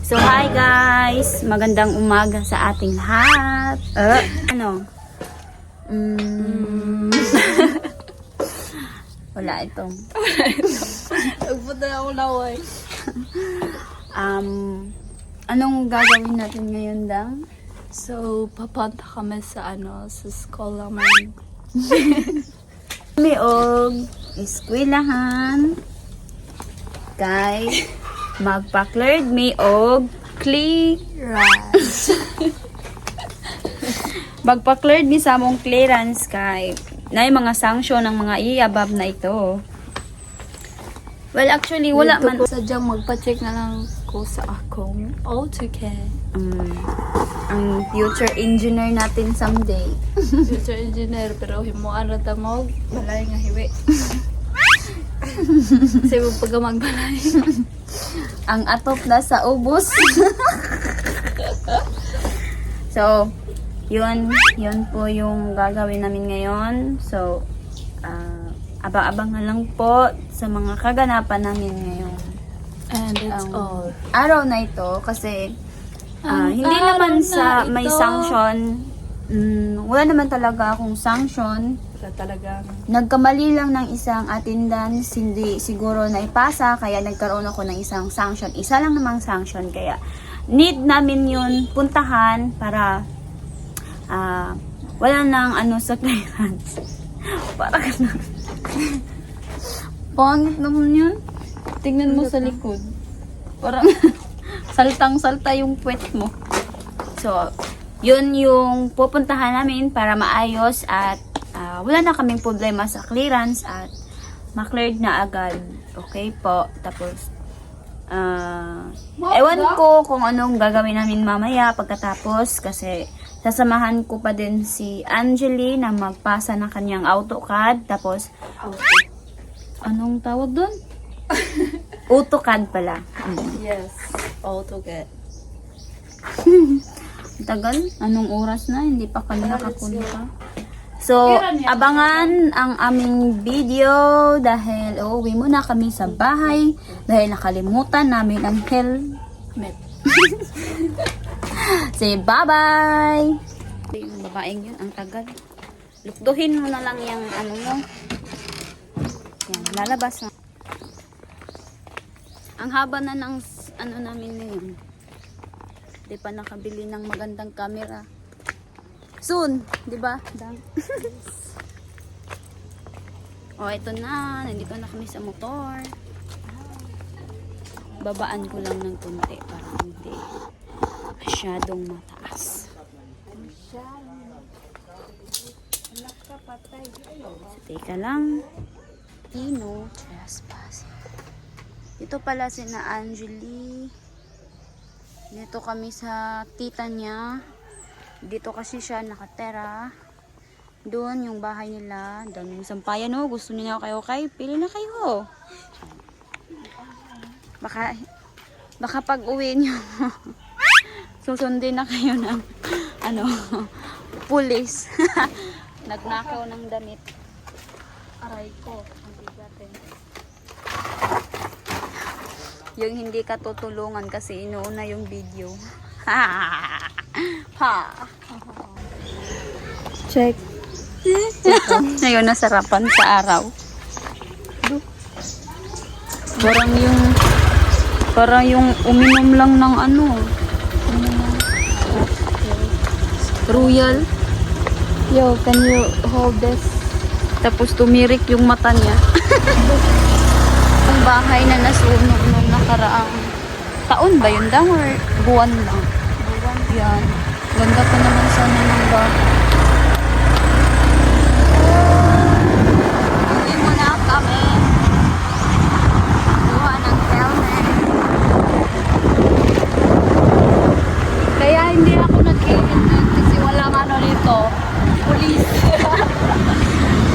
So, hi guys! Magandang umaga sa ating lahat. Wala itong. Nagpunta na ako laway. Anong gagawin natin ngayon, Dang? So, papunta kami sa sa school naman. Kami og eskwelahan. Kay magpa-cleared me og clearance. Magpa-cleared me sa among clearance kay na mga sanction ng mga i-above na ito. Well, actually, wala man. Sadyang magpa-check na lang ko sa akong AutoCAD. Ang future engineer natin someday. Future engineer, pero himuan na tamog, balay nga hiwi. Kasi pag magbalay. Ang atop na sa ubos. So, yun po yung gagawin namin ngayon. So, abang-abang na lang po sa mga kaganapan namin ngayon. And that's all. Araw na ito kasi hindi araw naman na sa may ito. sanction. Wala naman talaga akong sanction. Wala talaga. Nagkamali lang ng isang attendance, hindi siguro na ipasa, kaya nagkaroon ako ng isang sanction. Isa lang namang sanction, kaya need namin yun puntahan para wala nang sa clearance. Para ka na. Pangit naman yun. Tingnan mo sa likod. Parang saltang-salta yung puwet mo. So, yun yung pupuntahan namin para maayos at wala na kaming problema sa clearance at ma-cleared na agad. Okay po. Tapos, ewan ko kung anong gagawin namin mamaya pagkatapos kasi sasamahan ko pa din si Angeli na magpasa ng kanyang AutoCAD. Tapos, anong tawag doon? AutoCAD pala. Yes, AutoCAD. Tagal? Anong oras na? Hindi pa kami nakapunta. So, abangan ang aming video dahil uuwi muna kami sa bahay dahil nakalimutan namin ang helmet. Say bye-bye! Yung babaeng yun, ang tagal. Lukduhin mo na lang yung mo. Yan, lalabas na. Ang haba na ng namin ngayon. Hindi pa nakabili ng magandang camera. Soon, di ba? Oh, ito na. Nandito na kami sa motor. Babaan ko lang ng konti para hindi masyadong mataas. So, teka lang. No trespassing. Ito pala si na Angeli. Dito kami sa tita niya. Dito kasi siya nakatera. Doon yung bahay nila. Doon yung sampayan, no? Gusto niyo kayo pili na kayo. Baka pag uwi niyo susundin na kayo ng pulis. Nagnakaw ng damit. Aray ko, ang bigatin. Yung hindi ka tutulungan kasi inuuna yung video. Ha. Check. Ngayon nasarapan sa araw. Parang yung uminom lang ng Royal. Yo, can you hold this? Tapos tumirik yung mata niya. Ang bahay na nasunog nung nakaraang taon ba yun daw or buwan lang? Buwan. Yan. Ganda pa naman sana ng bahay. Uwi muna kami. Kuha ng helmet. Kaya hindi ako nag-helmet kasi walang nito. Police.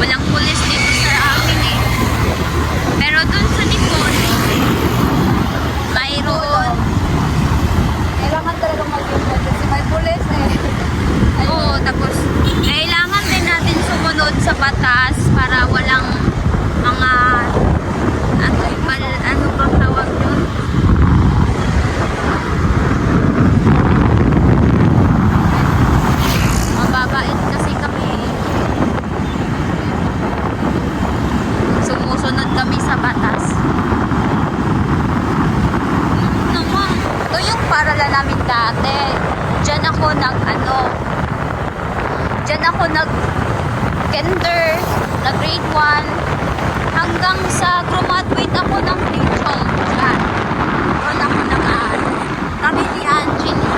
Walang pulis dito sa amin eh. Pero dun sa likod, mayroon. Kailangan talaga mag-helmet kasi may police eh. Oo, tapos paaralan namin dati. Diyan ako nag grade 1, hanggang sa graduate ako ng grade 12. Diyan. Doon ako kami ni Angeli.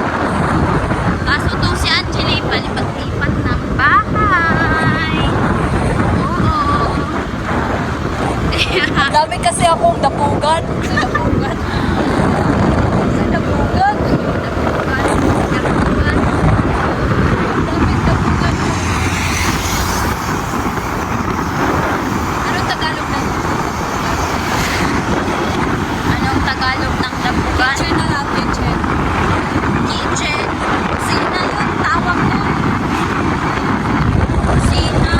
Kaso itong si Angeli, palipat-lipat ng bahay. Oo. Dami kasi akong dapugan. Anong Tagalog ng dapugan? Kitchen na lang, kitchen. Kitchen. Sina yun? Tawag nun. Sina.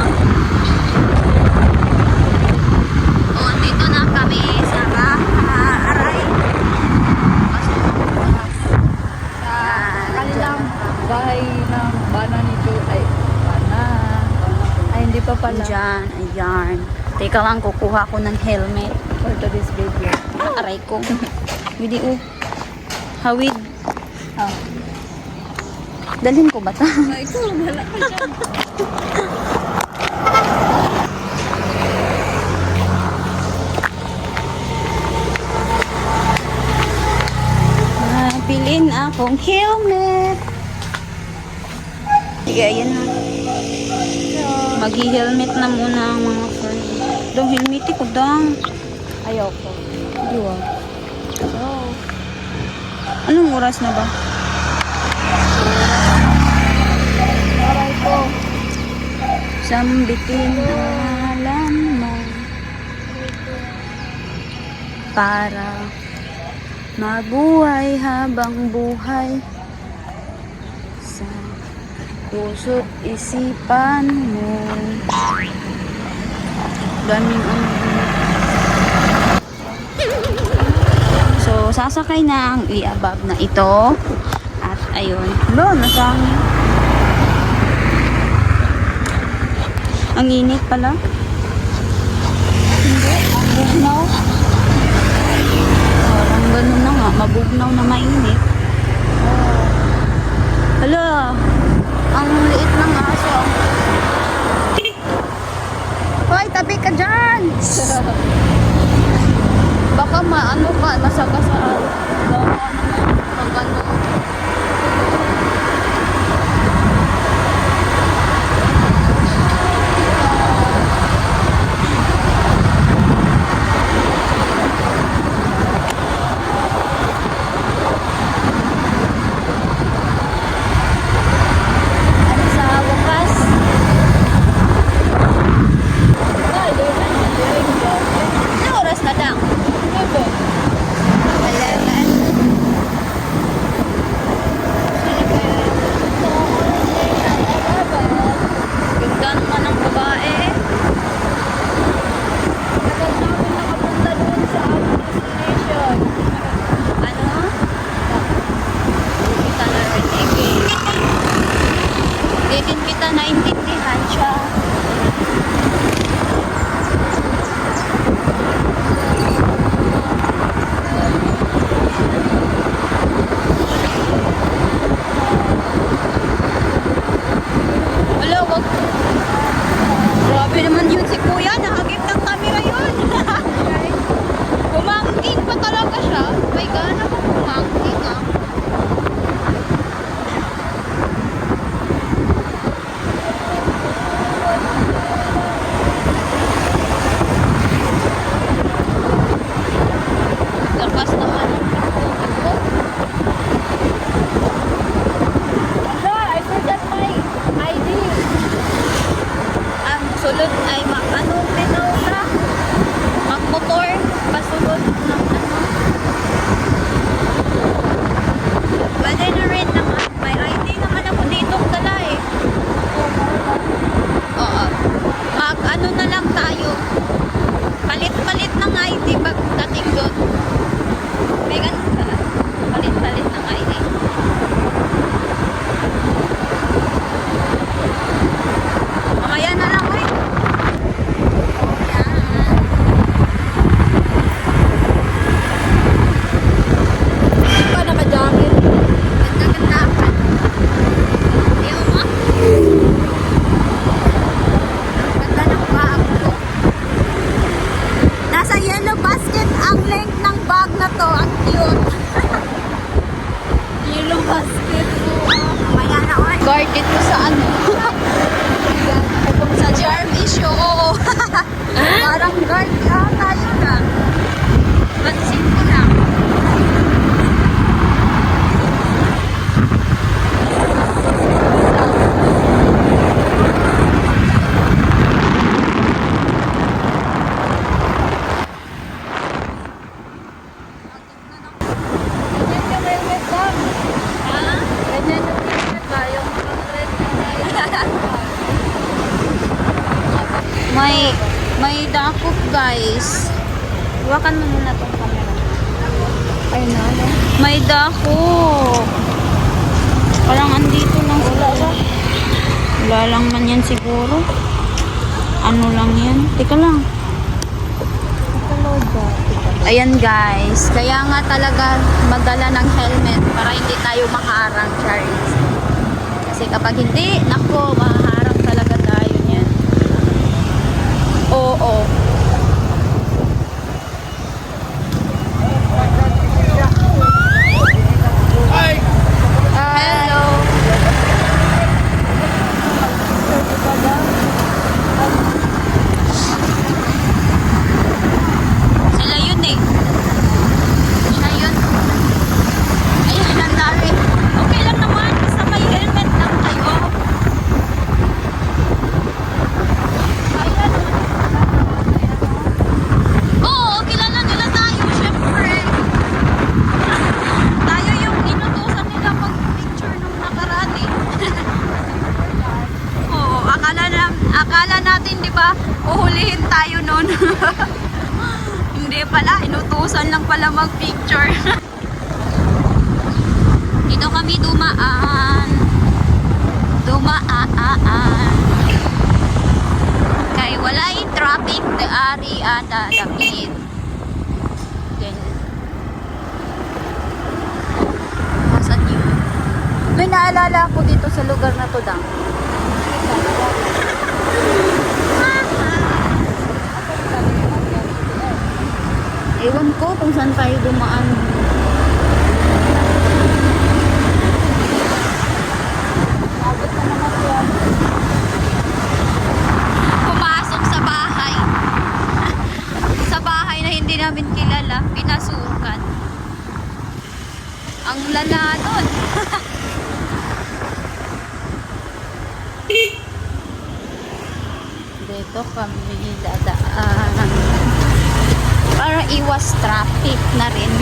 O, dito na kami sa bahay. Kanilang bahay ng bana ni Joe. Ay, bana. Ay, hindi pa pala. Diyan, ayan. Teka lang, kukuha ko ng helmet. For today's video. Aray ko. Video. Hawid. Ah. Dalhin ko ba ta? Ay, ikaw, wala ka dyan. Bilin akong helmet. Sige, ayan na. Mag-helmet na muna ang mga friend. Dong, helmet ko dong. Ayaw ko. Diwa. So, Anong oras na ba? aray ko. Sambitin ang alam mo para mabuhay habang buhay sa puso't isipan mo. Daming So, sasakay na ang iabab na ito. At ayun. Lo, nasang. Ang init pala. Hindi. Mabugnaw. Parang ganun na nga. Mabugnaw na mainit. Hala. Ang liit ng aso. Hoy, tabi ka dyan. Baka maano ka, masagasaan. Baka pag ano. Ano sa wakas? Ano oras na dang? 11. Ganda naman ng babae. Tagal namin nakapunta doon sa aming destination. Ano? Hindi kita narinig eh. Hindi din kita naintindihan siya. Wala, wag. Grabe naman yun si Kuya. Nahagip ng camera yun. Bumangking pa talaga siya. May gana pa bumangking ah. Basketball. Mamaya na, oy. Guard dito sa ano? Sa Jarvis show, oo. Parang guard ka, tayo ka. Pansin ko lang. Ganyan yung helmet lang. Ha? Ganyan yung helmet ba? Yung red na May dakop, guys. Iwakan mo muna tong camera. Ay na, ano? May dakop. Parang andito lang sila. Wala lang man yan siguro. Ano lang yan? Teka lang. Kataloga. Ayan guys. Kaya nga talaga magdala ng helmet para hindi tayo maharang, Charis. Kasi kapag hindi, nako, maharang talaga tayo niyan. Oo. Hello. Sila yun eh. Siya yun. Ayun, ang dami. Okay lang naman. Basta may helmet lang kayo. Ayan. Oo, kilala nila tayo, syempre. Tayo yung inutusan nila mag-picture nung nakaraan eh. Oo, akala natin, di ba, uhulihin tayo nun. Hindi pala, inutusan lang pala mag-picture. Dito kami dumaan. Kay walay traffic de ari ada dapit. Ganyan. Asan yun? May naalala ako dito sa lugar na to, Dang. Ewan ko kung saan tayo dumaan. Pumasok sa bahay. Sa bahay na hindi namin kilala, pinasukan. Ang lala doon. Dito kami dadaan. Para iwas traffic na rin.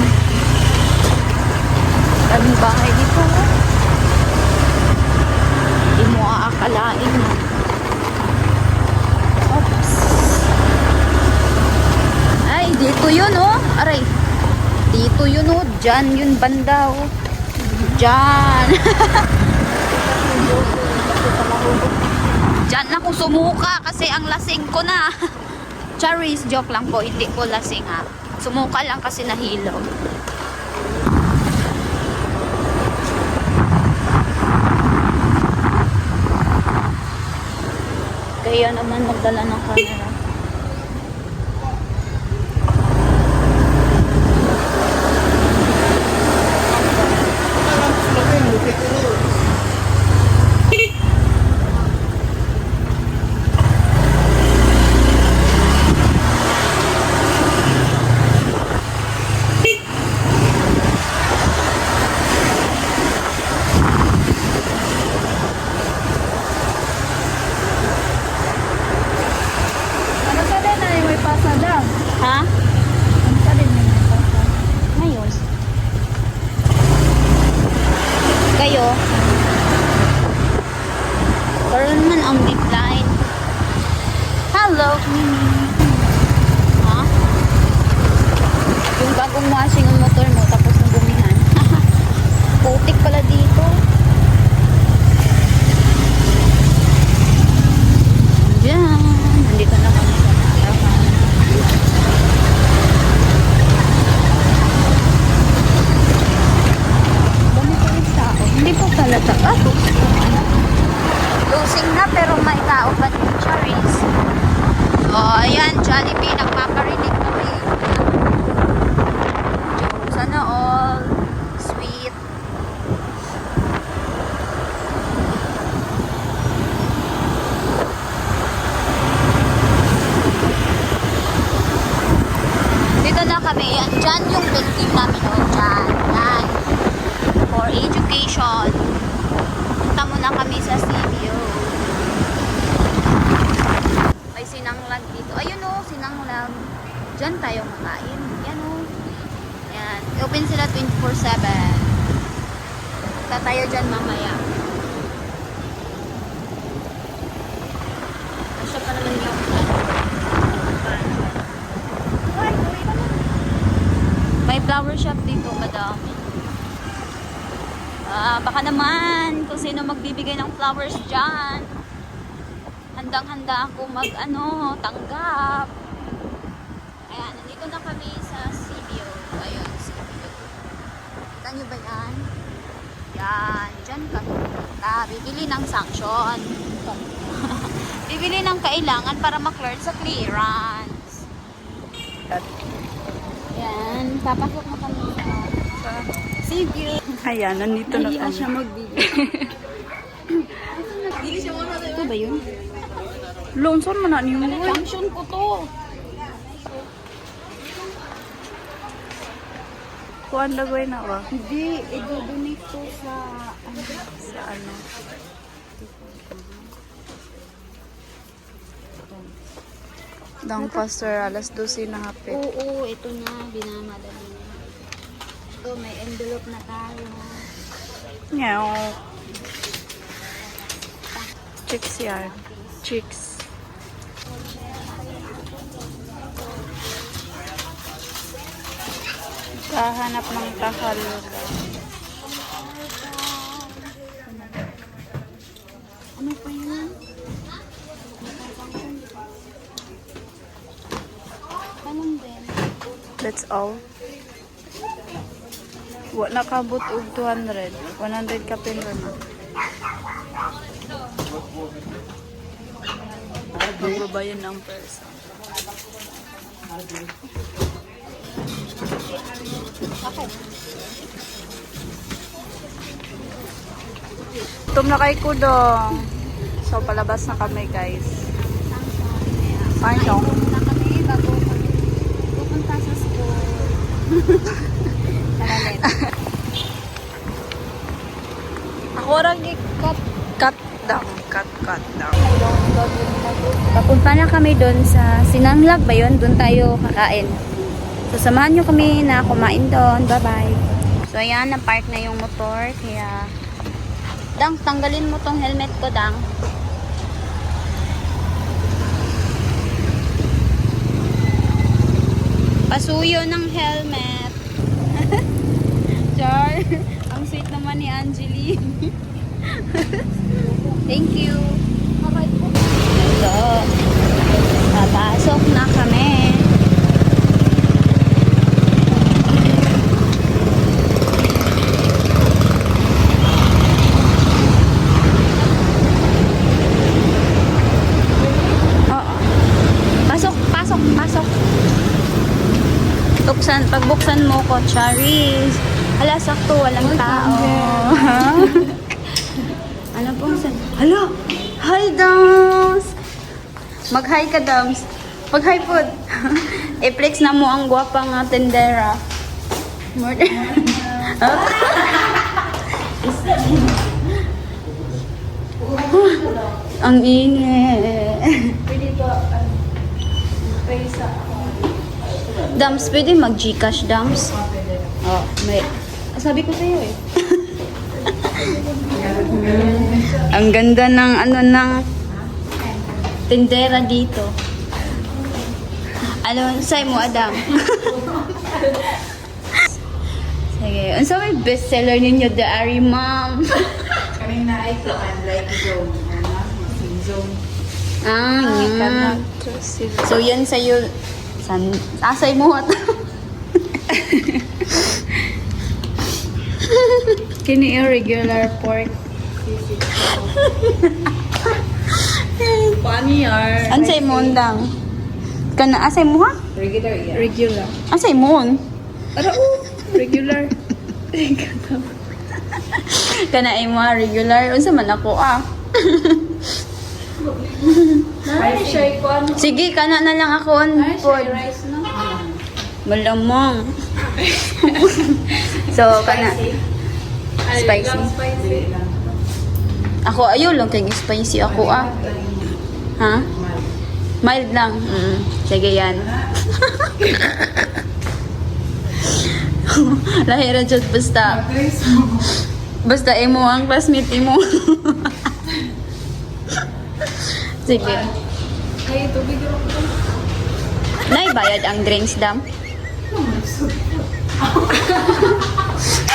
Daming bahay dito. Hindi mo aakalain. Oops. Ay, dito yun oh. Aray. Dito yun oh. Diyan yun banda oh. Diyan. Diyan ako sumuka kasi ang lasing ko na. Charis, joke lang po. Hindi ko lasing ha. Sumuka lang kasi nahilaw. Kaya naman magdala ng camera. Ano sa din ay may pasada? Ha? Ano sa din may pasada? Ngayon. Kayo? Karoon man ang deep line. Hello, Mimi. Ha? Yung bagong washing ang motor mo tapos nang gumihan. Putik pala dito. Diyan. Nandito na kami sa harapan. Dami pa rin tao. Hindi po talaga. Losing na pero may tao pa din, Charis. So, ayan, Jollibee, nagpaparinig kami. Sana all sweet. station. Punta muna kami sa CBO. May sinanglag dito. Ayun o, sinanglag. Diyan tayo makain. Yan o. Yan. Open sila 24/7. Punta tayo dyan mamaya. Asya pa naman yung may flower shop dito, madam. Baka naman kung sino magbibigay ng flowers dyan. Handang-handa ako tanggap. Ayan, nandito na kami sa CBO. Ayun, CBO. Kita nyo ba yan? Yan, dyan kami pupunta. Bibili ng sanction. Bibili ng kailangan para maklear sa clearance. Yan, papasok na kami sa CBO. Ayan, nandito na Nahiya kami. siya magbili. Ito ba yun? Lonson mo na niyo. Function ko to. Kuan lagay na ba? Hindi, i-donate ko sa Sa ano? Dang pastor, alas 12 na hapit. Oo, ito na, binamadali na. Ito, may envelope na tayo. Ngaw. Chicks yan. Chicks. Kahanap ng tahaluga. Ano pa yun? Anong din? That's all. Wa nakabot og 200. 100 ka pin na. Magbabayan ng person. Okay. Tum na kay Kudong. So palabas na kami, guys. Fine dong. Muna kami bago kami pupunta sa school. Taralit. Ako rang cut down. Cut down. Papunta na kami doon sa Sinanglag ba yun? Doon tayo kakain. So, samahan nyo kami na kumain doon. Bye-bye. So, ayan, na-park na yung motor. Kaya, Dang, tanggalin mo tong helmet ko, Dang. Pasuyo ng helmet. Char, ang sweet naman ni Angeli. Thank you. So, papasok na kami. Oo. Pasok. Pagbuksan mo ko, Charis. Hala, sakto, walang tao. Ano pong Hala! Hi, Dams! Mag-hi ka, Dams. Mag-hi po. I-flex na mo ang gwapang tendera. Ang ingay. Pwede to, pay sa Dams, pwede mag-Gcash, Dams? Oh, may... Sabi ko sa'yo eh. Ang ganda ng ng tindera dito. Ano, sa'yo mo, Adam? Sige, unsa may bestseller ninyo, The Ari Mom? Kaming na ay like zone. Zone. Ah, so yan sa'yo. Asay mo at Kini irregular pork. Funny are. ansay mo ndang. Kana asay mo ha? Regular, yeah. Regular. Asay mo. Regular. Kana ay mo regular unsa man ako Ay, siya ko ano. Sige, kana na lang ako on food. Rice na. Malamang. So, kana. Spicy. Ako, ayun lang kay spicy ako ah. Ha? Mild lang. Sige yan. Lahira jud basta. Basta imo ang classmate mo. Sige. Ay, tubig ako. Naibayad ang drinks dam?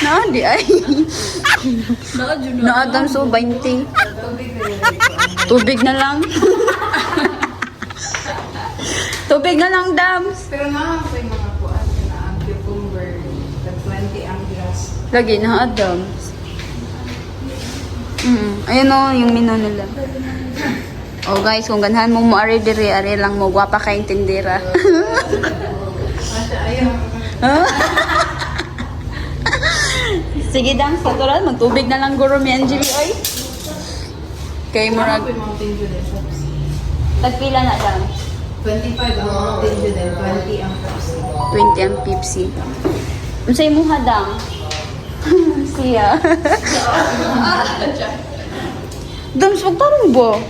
Na, di ay. Na, Adam, so 20. Tubig na lang. Tubig na lang, dam. Pero nga ako yung mga kuan na ang cucumber, the 20 ang grass. Lagi na, Adam. Ayun o, yung menu nila. Oh guys, kung ganahan mo mo ari diri, ari lang mo, gwapa kayong tindera. Sige dang, sa tulad, magtubig na lang guro mi Angeli, oy. Kay Murag. Mountain Dew din. Tagpila na dam? 25 ang Mountain Dew din, 20 ang Pepsi. 20 ang Pepsi. Unsay mo hadang? Siya. Dam, pagtarong bo.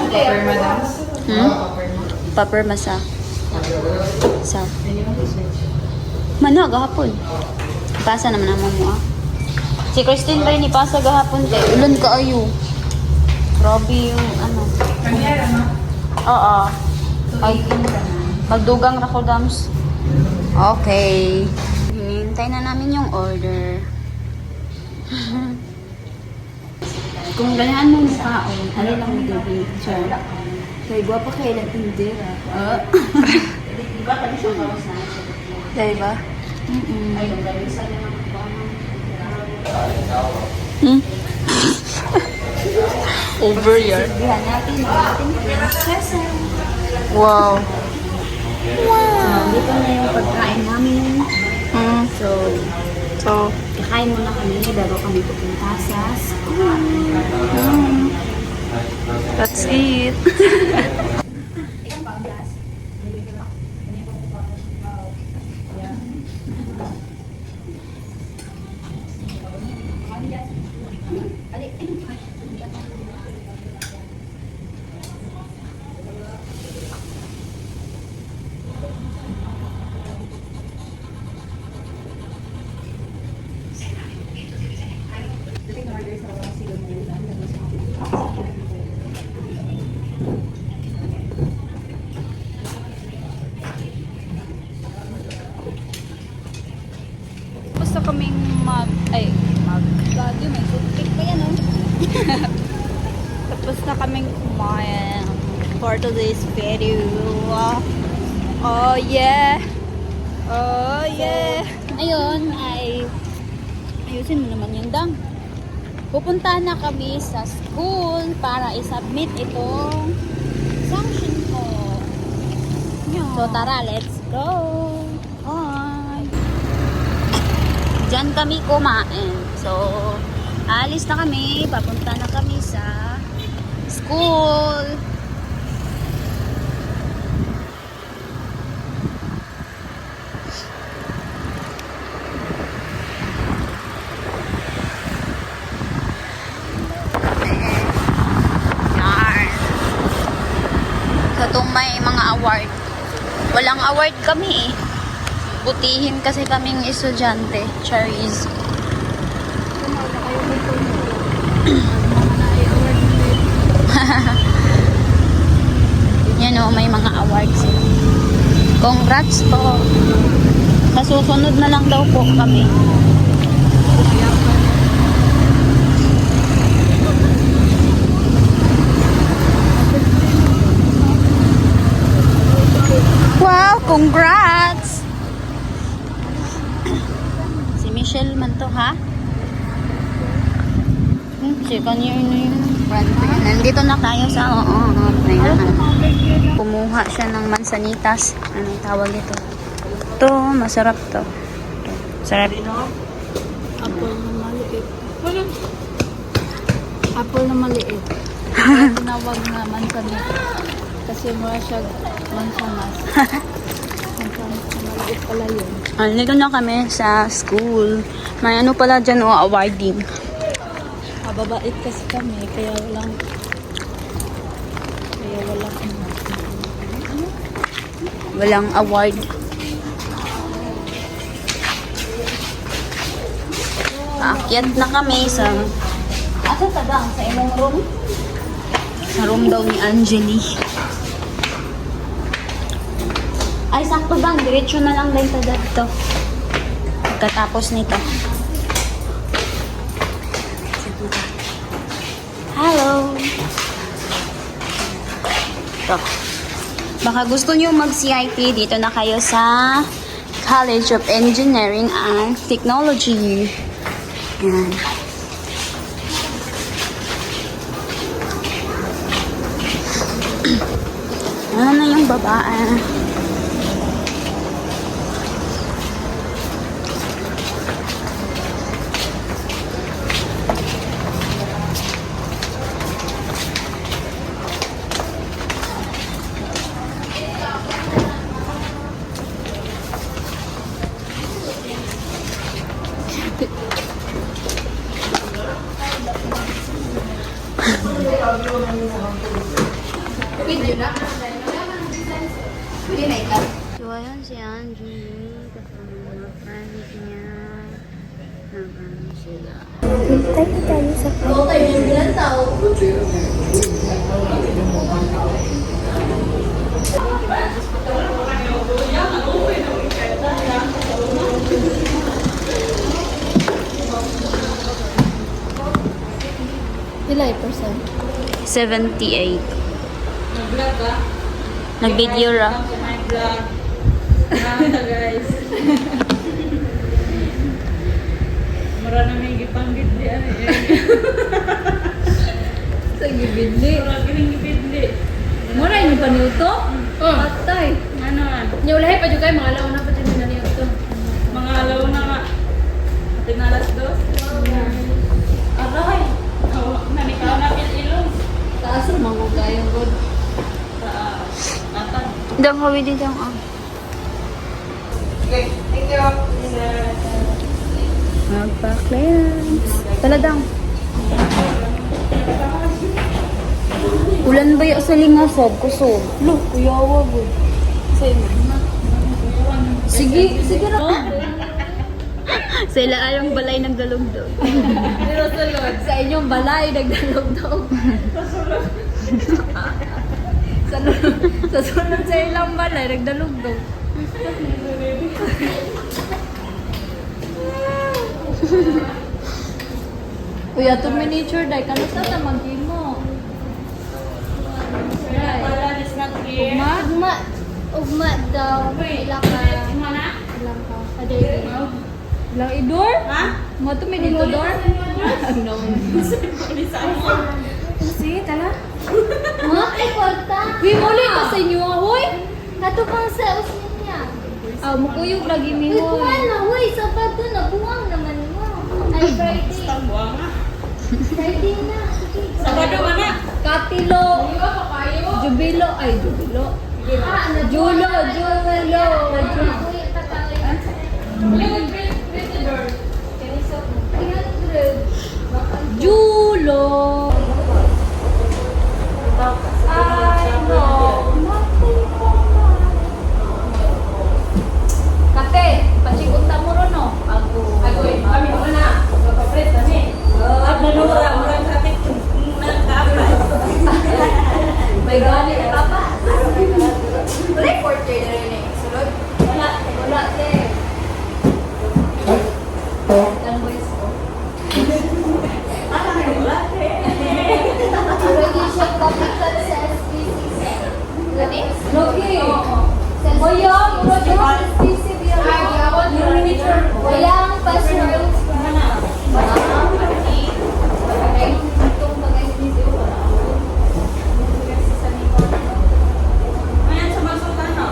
Paper madams. Paper masa. Sa. Mana gahapon. Pasa naman naman mo ah. Si Christine rin ipasa gahapon te. Ulan ka ayo. Grabe yung ano. Kanyara, no? Oo. Ay, magdugang na ko dams. Okay. Hinihintay na namin yung order. Kung ganahan mo mukhaon, ano lang mo gabi? Sure. Kaya guwapa kayo lang tindera. Diba ka siya kawas na? Diba? Over here. Sabihan natin ang ating prinsesa. Wow. Dito na yung pagkain namin. So, kakain muna kami bago kami pupunta sa school. That's it. Basta kaming lagi may toothpick pa yan, oh. Tapos na kaming kumain for today's video. Oh yeah. Oh yeah. Ayun, ayusin mo naman yung dang. Pupunta na kami sa school para i-submit itong sanction ko. So tara, let's go. Bye. Diyan kami kumain. So, alis na kami. Papunta na kami sa school. So, itong may mga award. Walang award kami eh. Butihin kasi kaming estudyante. Cherries. Yan o, may mga awards eh. Congrats po. Sa susunod na lang daw po kami. Wow, congrats! Si Michelle man to, ha? Second year na yun. Nandito na tayo sa kumuha siya ng mansanitas. Anong tawag ito? Ito, masarap to. Sarap. Apple na maliit. Apple na maliit. Kaya tinawag na mansanas. Kasi mura siya mansanas. Mansanas na maliit. pala yun. Nandito na kami sa school. May ano pala dyan, awarding. Mababait kasi kami, kaya walang Walang award. Aakyat na kami sa... Asa ka ba? Sa imong room? Sa room daw ni Angeli. Ay, sakto ba? Diretso na lang din sa dito. Pagkatapos nito. Hello! Ito. Baka gusto nyo mag-CIT, dito na kayo sa College of Engineering and Technology. Yan. Ano na yung babae? So, ayun si Angie. Kasama mga friends niya. Nagano sila. Tayo tayo sa Ilay percent? 78. Nag-video ra. Guys. Mura na may gipanggit di ano eh. Sa gibidli. Mura gining gibidli. Mura ini paniuto? Patay. Ano man? Nya ulahi pa jud kay mga alaw na pa jud na niyo to. Mga alaw na nga. Tinalas dos. Aray. Nanikaw na ilong. Taas ra mga gayong god. Atan. Dang hawi din dang Okay, thank you. Magpa-clearance. Taladang. Ulan ba yung sa lingasob? Kusog. Look, kuyawa god. Sige, sige ra. Sa ilaayang balay ng galugdog. Pero sulod sa inyong balay nagdalog-dog. Sa sunod sa ilang balay nagdalog-dog. Kuya, to miniature day. Kano sa tamagin mo? Ugma. Ugma daw. Ilang ka. Ilang ka. Aday. Ilang idor? Ha? Mo to minitodor? No. Sige, tala. Mga kwarta. Uy, muli ka sa inyo, huy. Kato kang sa usmin niya. Ah, mukuyog lagi mi, huy. Uy, kuhan na, huy. Sabado na, buwang naman mo. Ay, Friday. Buwang nga. Friday na. Sige. Sabado ka na. Katilo. Jubilo. Ay, jubilo. Julo. Julo. Ay, no. Kate, pachikunta mo ron, no? Ako. Kami mo na. Kapapret kami. At nanura, murang sakit. Nagkapay. May gali na papa. Record kayo na rin eh. Sulod? Wala, te. Ilang boys ko? Ready siya kapitan sa SPCC. Gani? Logi. Boyo, Rojo, SPCC. Yung miniature. Walang password. Itong mag-SPCC. Ayan sa Magsultan, no?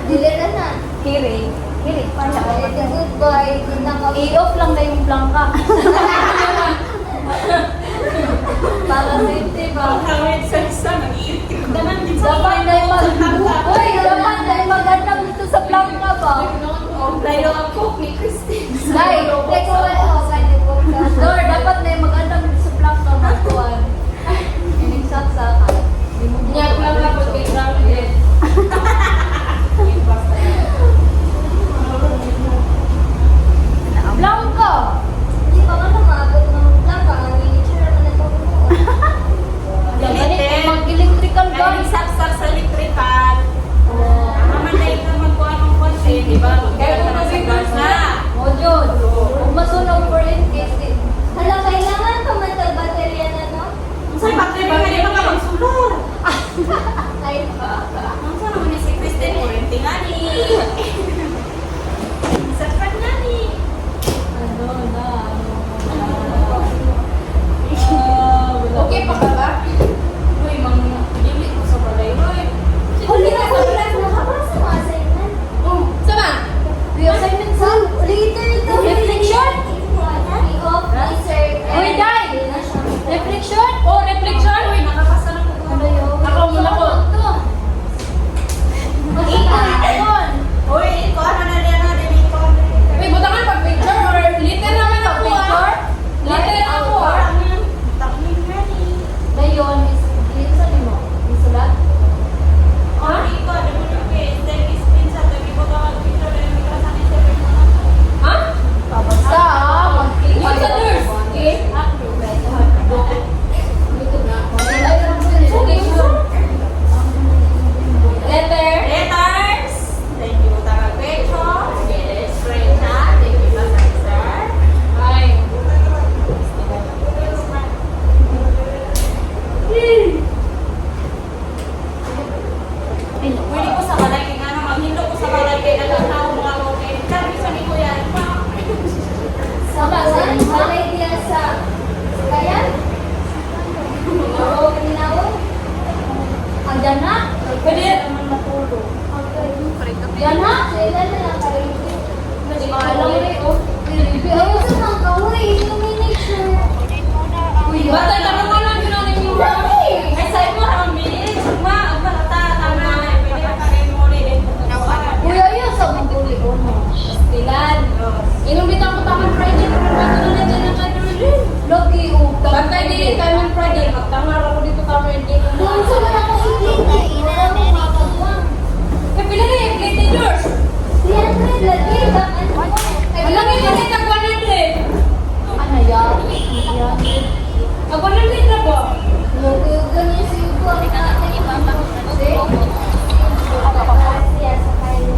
Dili na na. Kiri. Kiri pa siya. Goodbye. Good na kami. I-off lang na yung plangka. Para safety ba? Dapat na yung Uy, dapat na yung magandang dito sa plangka ba? Layo ako ni Christine. Dai, teko Dor, dapat na yung magandang dito sa plangka magkuhan. Inigsat-sakan. Nyak lang ako kay Ramjet. Plangka! Hindi pa nga maabot ng plaka. Ang nature naman ito mo. Ganit, mag-electrical ba? Saksak sa electrical. Mamatay ka magkuha ng kotse, di ba? Kaya kung nasigas na. O, Jod. Kung masunog for in case it. Hala, kailangan pa man ito baterya na, no? Sa bakit ba hindi ka magsulor? Ay, Ang sa naman ni si Kristen, kurente nga ni. Saksak nga ni. Okay pa ka ba? Uy, dili ko sa balay. Uy, huli na ko lang nakabasa mga assignment. sama? The assignment sa later ito. Reflection? I-off, insert. Uy, Day! Reflection? Oh, reflection? Uy, nakapasa na ko. Ano yun? Ako muna ko. Ayun. Uy, ko ano na diyan na din ko. Uy, butangan pag picture or liter naman ako. Picture? Liter ako. Takmin nga ni. Dayon, is ano mo? Isulat? Oh, iko, ada mo yung case. Then, screenshot. Lagi ko ka mag-picture na yung mikrasan ni Sir. Ha? Basta, mag-click. Yung sa nurse. Okay. Letter. Letters. Thank you. Taka picture. Get it. Screenshot. Thank you, sir. Ay. Pwede ko sa balay kay ano, maghindo ko sa balay kay ano na mga okay. Sabi sa ni Kuya, Sama sa balay diya sa kayan. Oo, kinawon. Ang dana. pwede Naman matulog. Yana, sila na lang kayo. Alam mo rin, oh. Ayaw sa mga kahoy, illumination. Bata ka naman lang ginanin mo. Ay, sa'yo mo, ang bilis. Ma, ang balata, tama. Pwede ka rin mo ulit. Kuya, yun sa mga tuli ko mo. Pastilan. Inom dito ang Taman Friday. Ito na dyan ang kadulin. Lagi, oh. Bantay din, Taman Friday. Magtangar ako dito Taman Friday. Doon sa mga kahoy, wala akong makakagwang. Kapila na yung plate yours. 300 lagi, bakit mo? Alam mo yung plate ang 100. Ano yan? Yan. Ang 100 na ba? Lugo niya si Ugo. Kasi, siya sa kayo.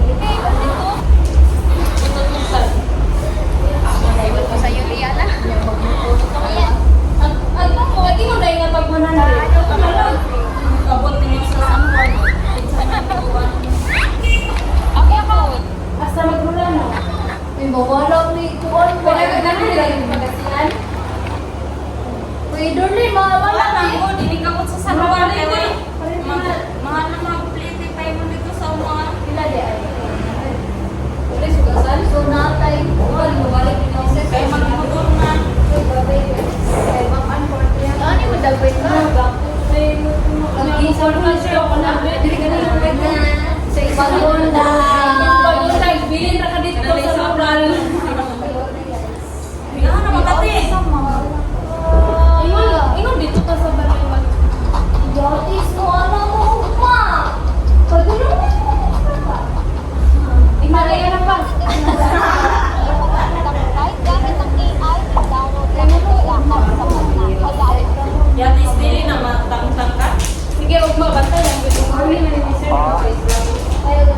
Lagi mo dahil nga pag 100. Abot din yung sa samuan. Hasta magmula na. May mawalang ni Kuan ko. Pwede ka ganun nila yung pagkasilan. Pwede rin, mawala Wala na. lang mo, dinikabot sa samuan. Mga naman plate tayo mo dito sa mga. Pila di ay. Ulit, sugasan. So, natay. Kuan, mawalik din ako. Kaya magmotor na. Kaya bakan ko. Ano yung madagwit ka? Nag-isol ka siya ako na. Dili ka na yung sa ibang bunda. Bilin na ka dito sa oral. Ano na makati? Ingon dito ka sa baliwan. Yotis mo, ano mo, ma? Pagano mo? Imalaya na pa. Yatis dili na matang-tang ka. Sige, ugma, basta yan. Huli na yung sir.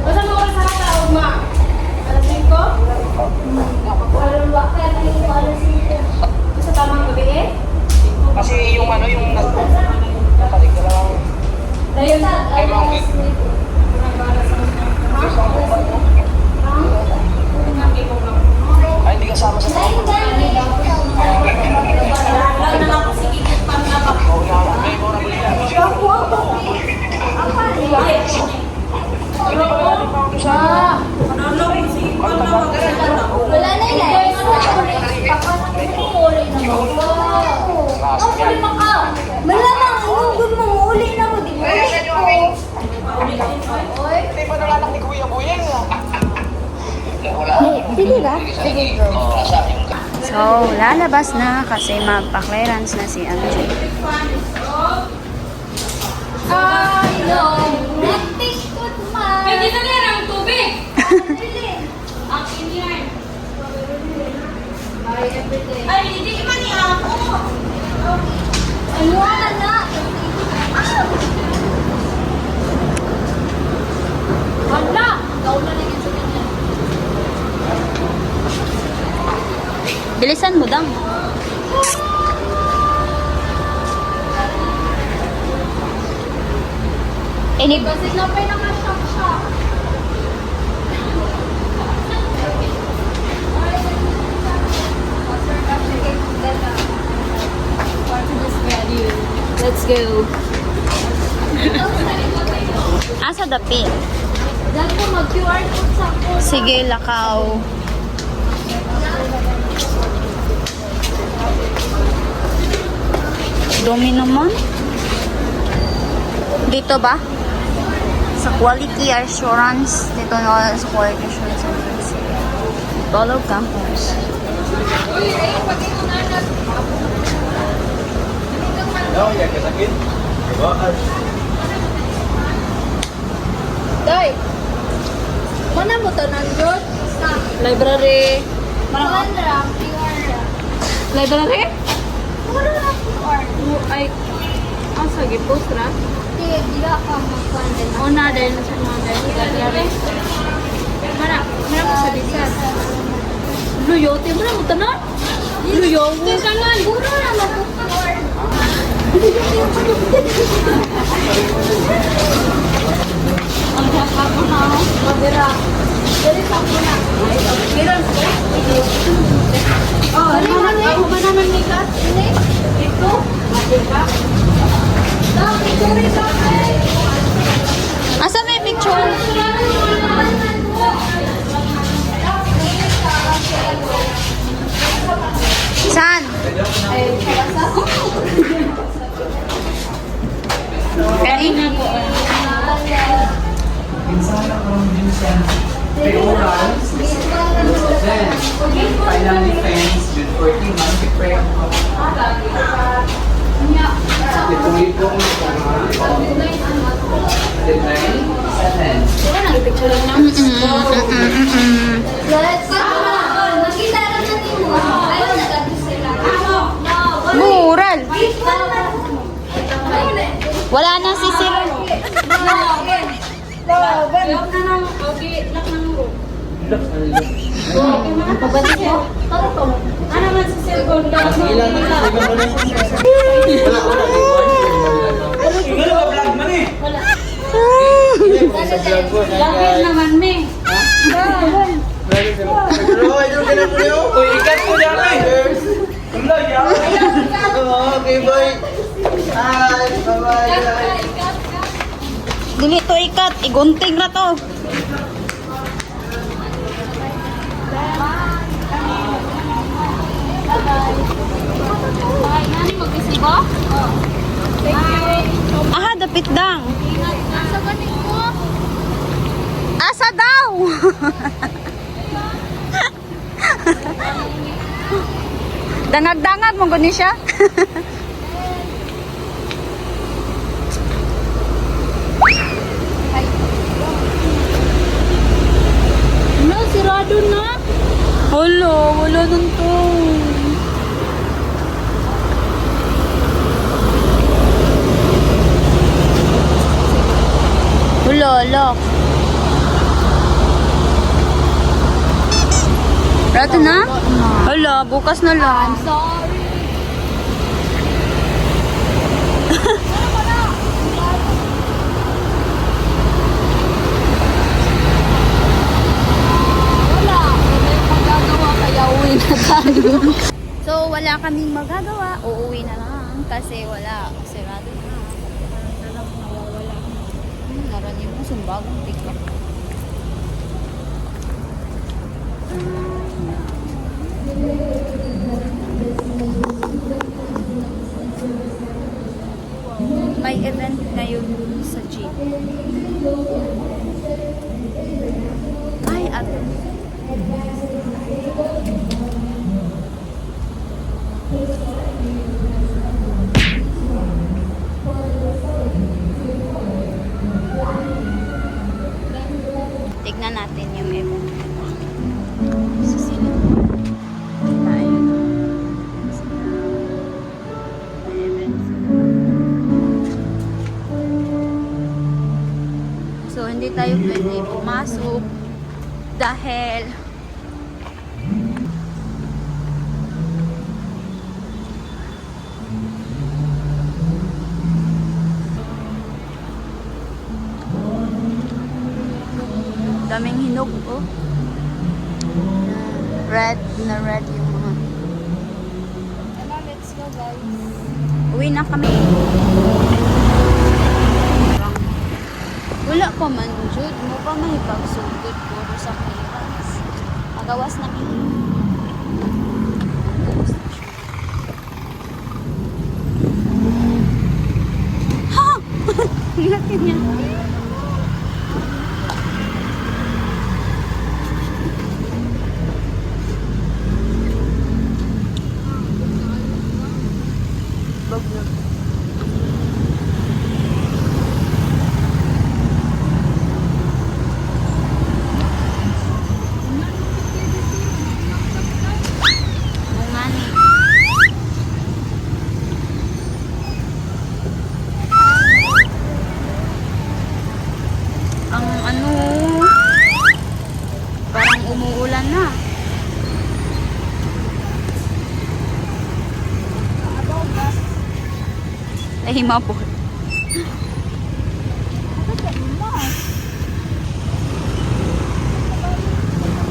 Basta mo oras sa kata, ugma. Alas 5? Sa tamang gabi eh? Kasi yung ano, yung napalig ka lang. Dahil Ay, mga ay, hindi kasama sa lang na lang ko sige kit pang labak. Oo, yan. May mura mo yan. Ay, Hindi pa natin pa ako sa Hindi ba nung anak ni Kuya Buyeng? Sige ba? Sige, bro. So, lalabas na kasi magpa-clearance na si Angie. I know. Practice ko man. Ay, dito na lang ang tubig. Akin yan. Ay, hindi man niya ako. Ano na? Wala. Bilisan mo, Dang. Ini Kasi napay naman siya. Let's go. Asa dapit? Dahil ko mag-QR code sa ako. Sige, lakaw. Dumi naman. Dito ba? Sa quality assurance. Dito na sa quality assurance. Follow campus. Day! Mana mo to nandun? Sa Library. Kuan lang, QR lang. Library? Puro lang QR. Ay, asa gipost ra? Sige, dila ka magkuhan din. Una din sa mga library. Mana mo sa bisan. Luyote mo na mo tanan? Luyote tanan. Puro lang mag-QR. Ang ako na. Mabira. Dali sa ako na. Oh, ako ba naman ni Kat? Ini? Ito? Dang, picture ka. Asa may picture? Saan? Kanina po. Then, final defense, June 14, monthly prayer. Itong ito ang deadline, 7. Let's go. Magkita na natin mo. Ayaw na gabi sila. Mural. Wala na si Sir. Ano man sa cellphone ka? Lapit naman me. Uy, ikat ko dyan eh! Okay, boy. Hi, bye-bye. Dili to ikat. Igunting na to. Nani mag-isibo? Aha, dapit dang. Nasa ganing mo? Asa daw? Dangag-dangag mo guni siya. No, sirado na. Wala nun to. Wala. Rato na? Wala, bukas na lang. Sorry. Wala. May magagawa kaya uwi na tayo. So, wala kaming magagawa. Uuwi na lang kasi wala. Sirado na. Nawawala. Naranin mo, sumbagong TikTok. May event ngayon sa gym. hindi tayo pwede pumasok dahil daming hinog, oh. Red yung mga. Let's go guys. Uwi na kami. Wala pa man, Jude. Mo pa mahipagsugod puro sa clearance. Magawas na kami. Ha! Ngayon yan. Mungani. Ang ano, parang umuulan na. Ay, mapot.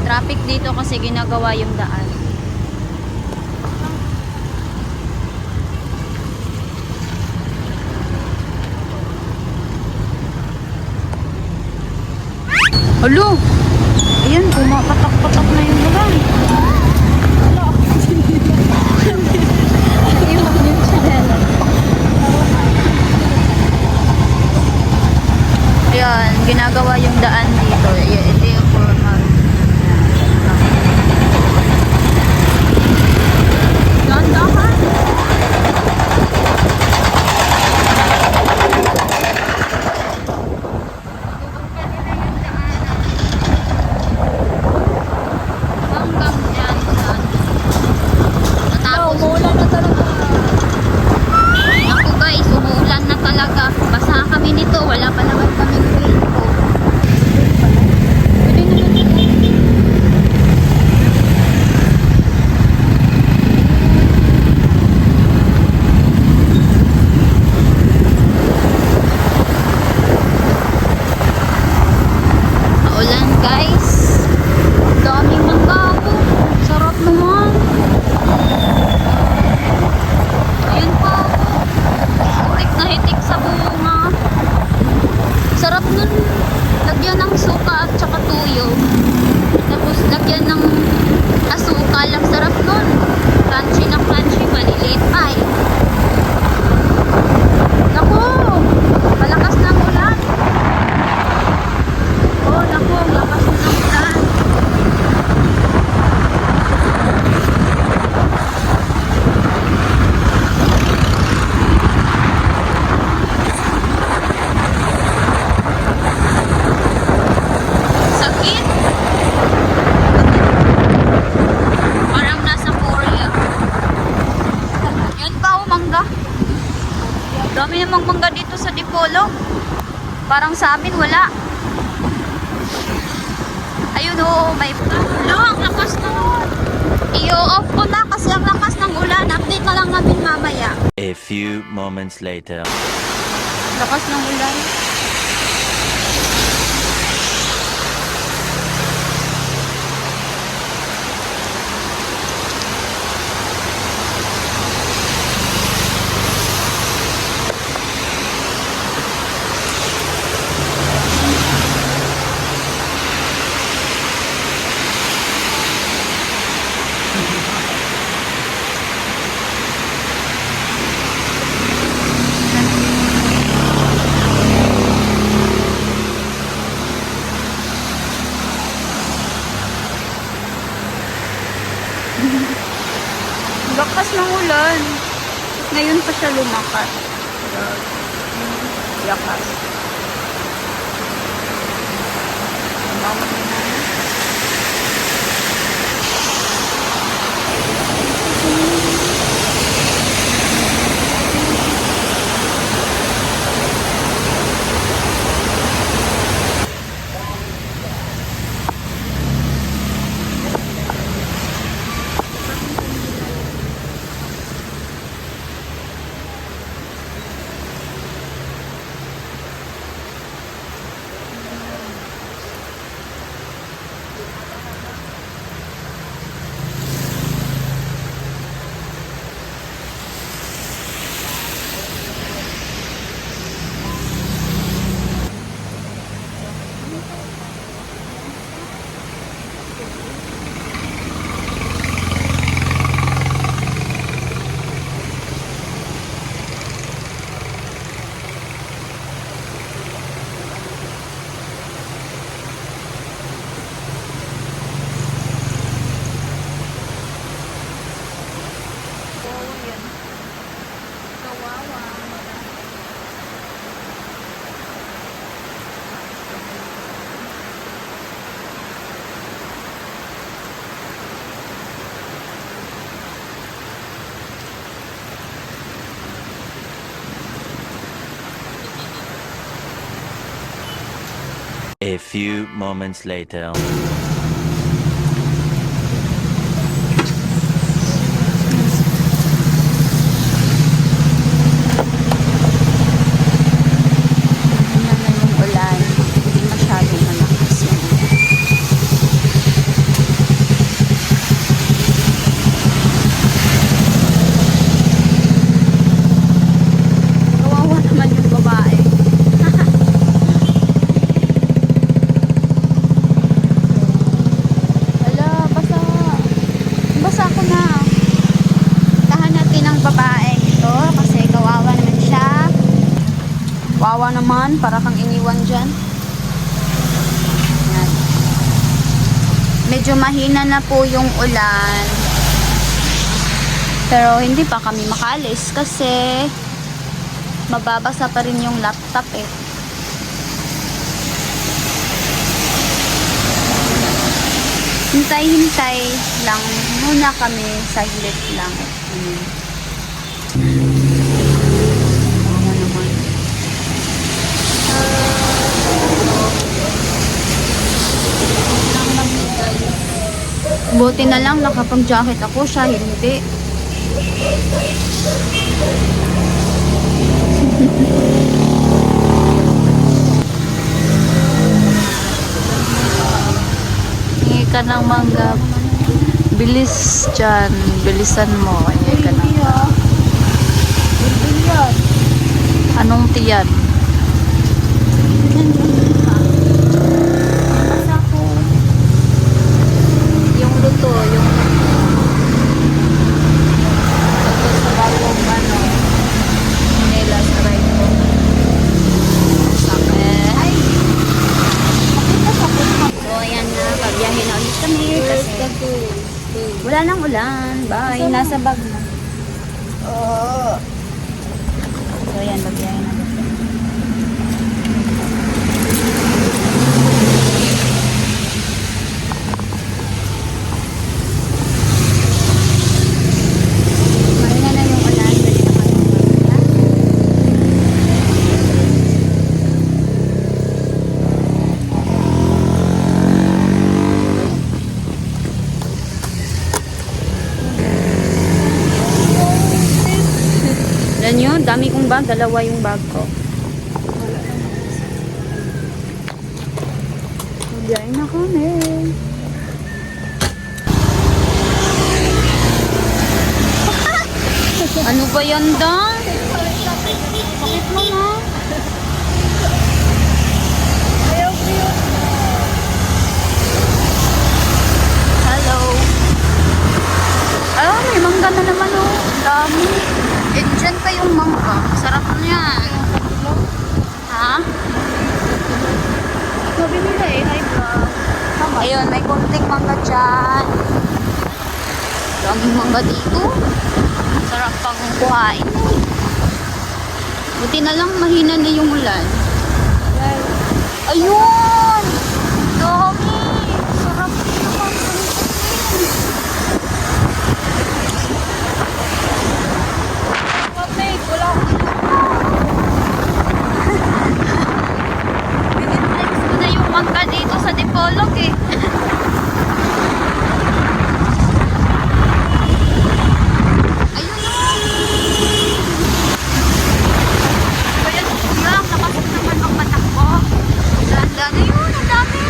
Traffic dito kasi ginagawa yung daan. Alo! Ayan, pumapatak-patak na yung daan. Ayan, ginagawa yung daan dito. Ito yung formal. Dahan-dahan. Hanggang dyan. Natapos. Umuulan na talaga. Naku guys, umuulan na talaga. Basa kami nito. Wala pa naman kami raincoat. Pwede naman ito. Maulan guys. Daming manggapo. Sarap naman. Ayun pa. Hitik na hitik sa bunga. Sarap nun. Lagyan ng suka at saka tuyo. Tapos lagyan ng asukal. Ang sarap nun. Crunchy na crunchy. Maliliit pa eh. Naku! Malakas na ang ulan. Oh, naku. Malakas na ang ulan. Sakit. Parang nasa Korea. Yan pa oh, mangga. Dami namang mangga dito sa Dipolo. Parang sa amin wala. Ayun oh, may ang lakas na. I-off ko na kasi ang lakas ng ulan. Update na lang namin mamaya. A few moments later. Lakas ng ulan. Lakas ng ulan. Ngayon pa siya lumakas. Yakas. Mama na. A few moments later. Tingnan na yung ulan. Hindi masyadong malakas yan. Kawawa naman yung babae. Hala, basa. Basa ko na. Tahan natin ang babae ito kasi kawawa naman siya. Kawawa naman, para kang iniwan dyan. Yan. Medyo mahina na po yung ulan. Pero hindi pa kami makalis kasi mababasa pa rin yung laptop eh. Hintay-hintay lang muna kami, saglit lang. Kawawa naman. Buti na lang nakapag-jacket ako, siya hindi. Hingi ka ng mangga. Bilis dyan. Bilisan mo. Hingi ka ng Anong tiyan? Yung luto, yung luto sa bagong nila sa right mo. Sakit. So, ayan na, pagbiyahe na ulit kami kasi wala nang ulan. Bye, nasa bag na. So, ayan, pagbiyahe na ulit. Mahina na yung ulan. Dali na kayo mag-ulan. Yan yun, dami kong bag, dalawa yung bag ko. Biyahe na kami. Ano ba yan, Dang? Bakit mo na? Hello. Ah, may mangga na naman oh. Dami. Eh, dyan pa yung mangga. Sarap niyan. Ha? Sabi nila eh, hi vlog. Ayun, may kunting mangga dyan. Daming mangga dito. Sarap pang kuhain. Buti na lang mahina na yung ulan. Ayun! Dami! Sarap dito pang Piniplex ko na yung mangga dito sa Dipolog eh. Ayun na! Ayan, kuya, nakasok naman ang mata ko. Ganda na yun, ang dami!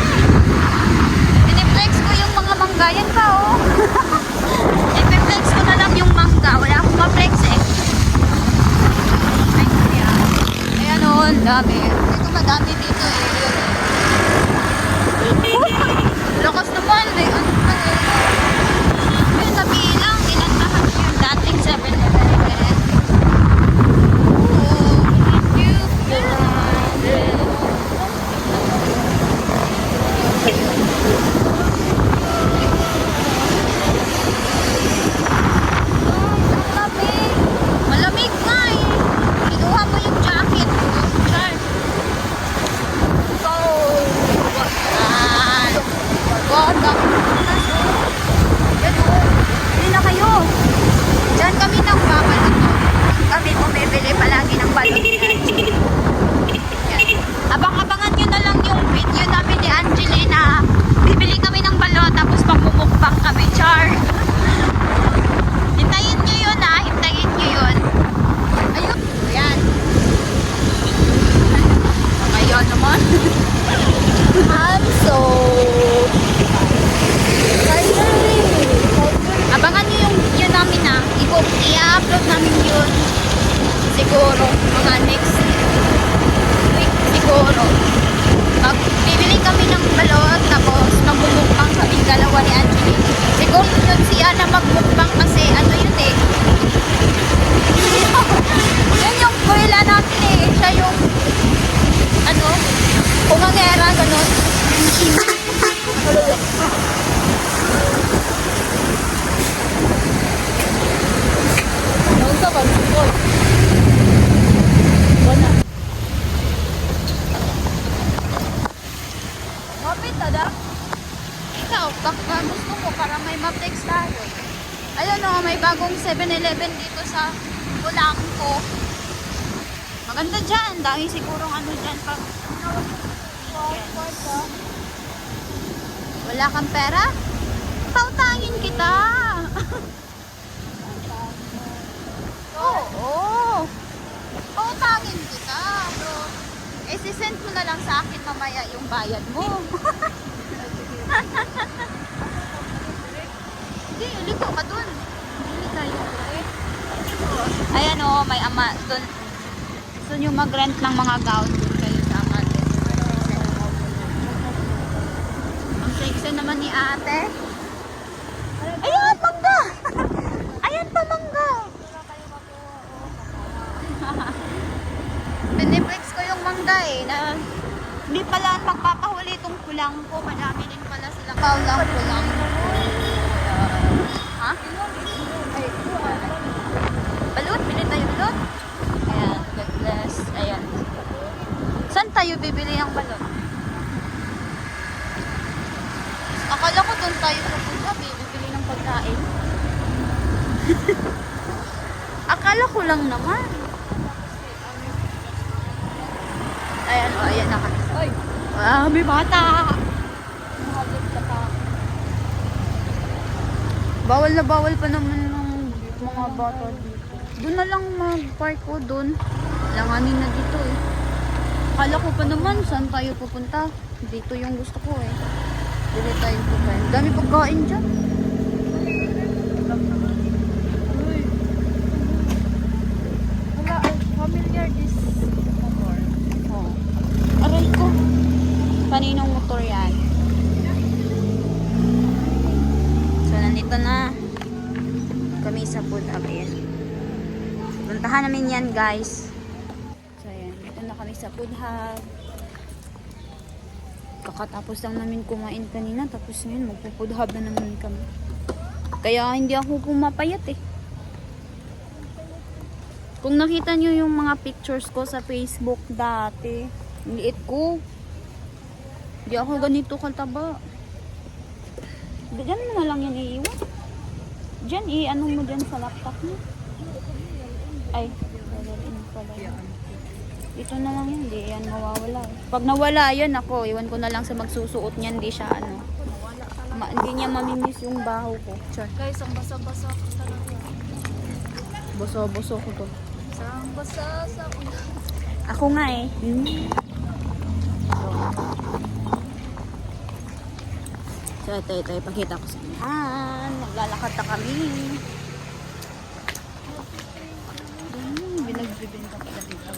Piniplex ko yung mga manggayan pa oh. Ipiplex ko na lang yung mangga. Wala akong ma-flex eh. Ay, kuya. Ayan oh, ang dami. Dito madami dito eh. Lakas naman eh. Ano pa eh. May nabilang. Ilan na yung dating 7-Eleven. Oh, you malamig. Malamig nga eh. Kinuha mo yung jacket. Char. I'm so abangan nyo yung video namin na i-upload namin yun siguro mga next week siguro. Bibili kami ng balot tapos magbumukbang kami dalawa ni Angeli. Siguro yun siya na magbukbang kasi ano yun eh. Yun yung kuwila natin eh. Siya yung ano, kumangera, ganun. Nung sa pag-support. Wala. Mapit, tada? Ikaw, baka gusto mo para may ma-text tayo. Ayun o, may bagong 7-Eleven dito sa Polanco. Maganda dyan. Dahil sigurong ano dyan pag... Wala kang pera? Pautangin kita. Oo. Pautangin kita. So, sisend mo na lang sa akin mamaya yung bayad mo. Hindi, liko ka dun. Hindi tayo. Ayan o, may ama. Dun. Gusto nyo mag-rent ng mga gown dun kayo sa ama. Ang sexy naman ni ate. Ayan, mangga! Ayan pa, mangga! Piniplex ko yung mangga eh. Na, hindi pala magpapahuli itong kulang ko. Madami din pala silang kulang. Ha? Balot? Bili tayo balot? Ayan, God bless. Ayan. Saan tayo bibili ang balot? Akala ko doon tayo sa punta, bibili ng pagkain. Akala ko lang naman. Ayan, o, ayan na kami. Ah, may bata! Bawal na bawal pa naman ng mga bata dito. Doon na lang mag-park ko doon. Langanin na dito eh. Akala ko pa naman, saan tayo pupunta? Dito yung gusto ko eh. Dito tayo pupunta. Dami pagkain dyan. Wala, familiar this motor. Oh. Aray ko. Kaninong motor yan? So, nandito na kami sa food hub. Ayan. Puntahan namin yan, guys. So, ayan. Dito na kami sa food hub. Kakatapos lang namin kumain kanina. Tapos ngayon, magpo-food hub na naman kami. Kaya hindi ako pumapayat eh. Kung nakita nyo yung mga pictures ko sa Facebook dati, liit ko. Hindi ako ganito kataba. Diyan mo na lang yan iiwan. Diyan, i-ano mo dyan sa laptop mo. Ay, lalagin pala yan. Dito na lang yan, di yan mawawala. Pag nawala yan ako, iwan ko na lang sa magsusuot niyan, di siya ano. Hindi niya mamimiss yung baho ko. Char. Guys, ang basa-basa ko talaga. Boso-boso ko to. Ang basa sa Ako nga eh. So, ito, ipakita ko sa inyo. Naglalakad na kami. Binagbibenta pala dito.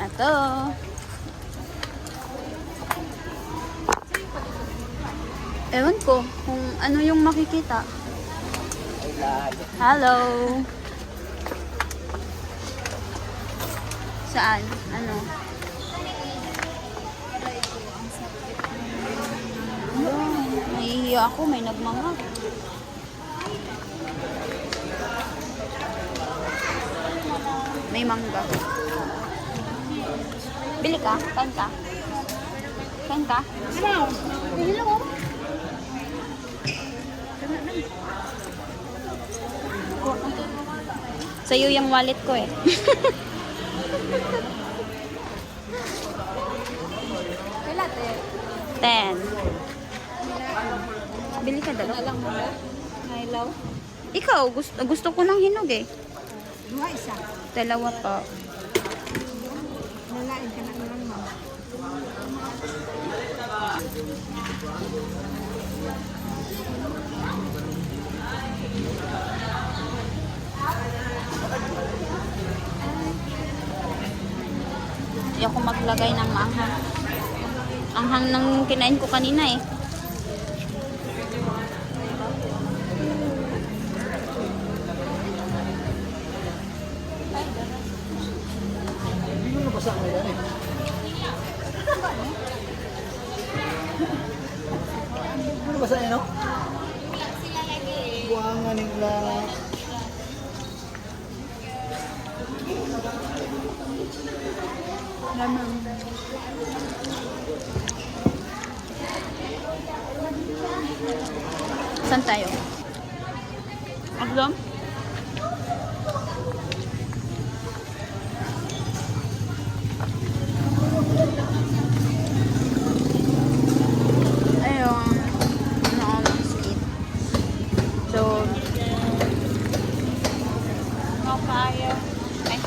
Ito. Ewan ko kung ano yung makikita. Hello. Saan? Ano? Nahihiya ako, may nagmamag. May mangga. Bili ka? Kain ka? Kain ka? Ano? Hello? Sa'yo yung wallet ko eh. Kailan, te? 10. Bili ka dalawa. Alam mo ba? Hilaw? Ikaw, gusto ko ng hinog eh. Dua isa. Dalawa pa. Nalain ka na lang, ma'am. Ayoko maglagay ng maanghang. Anghang ng kinain ko kanina eh. Ano ba sa inyo? Buwangan nila. Saan tayo? Agdom? Ayun. Ano ako mag-skate. So, kaya. Ay.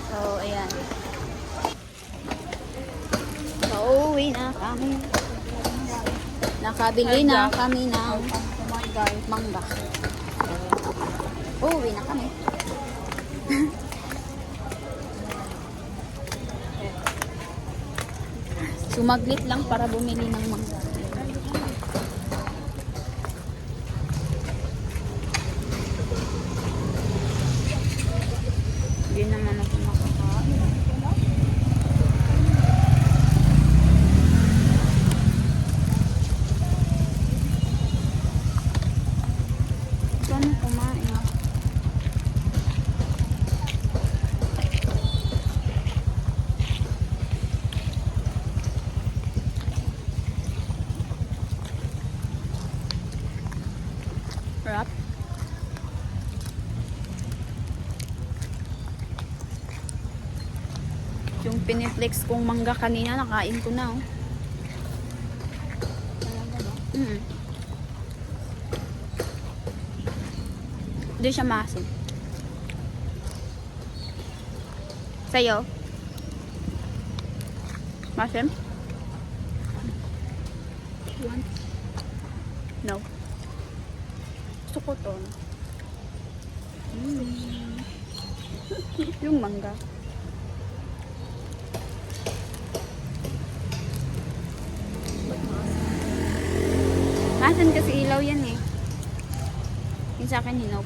So, ayan. Pauwi na kami. Nakabili na kami ng mangga. Uuwi na kami. Sumaglit lang para bumili ng mangga. Hindi naman ako makakain. Paano kumain? Wrap. Yung piniflex kong mangga kanina, nakain ko na oh. Mm. Hindi siya maasim. Sa'yo? Maasim? Want? No. Gusto ko to. Yung mangga. Maasim kasi ilaw yan eh. Yung sa akin hinog.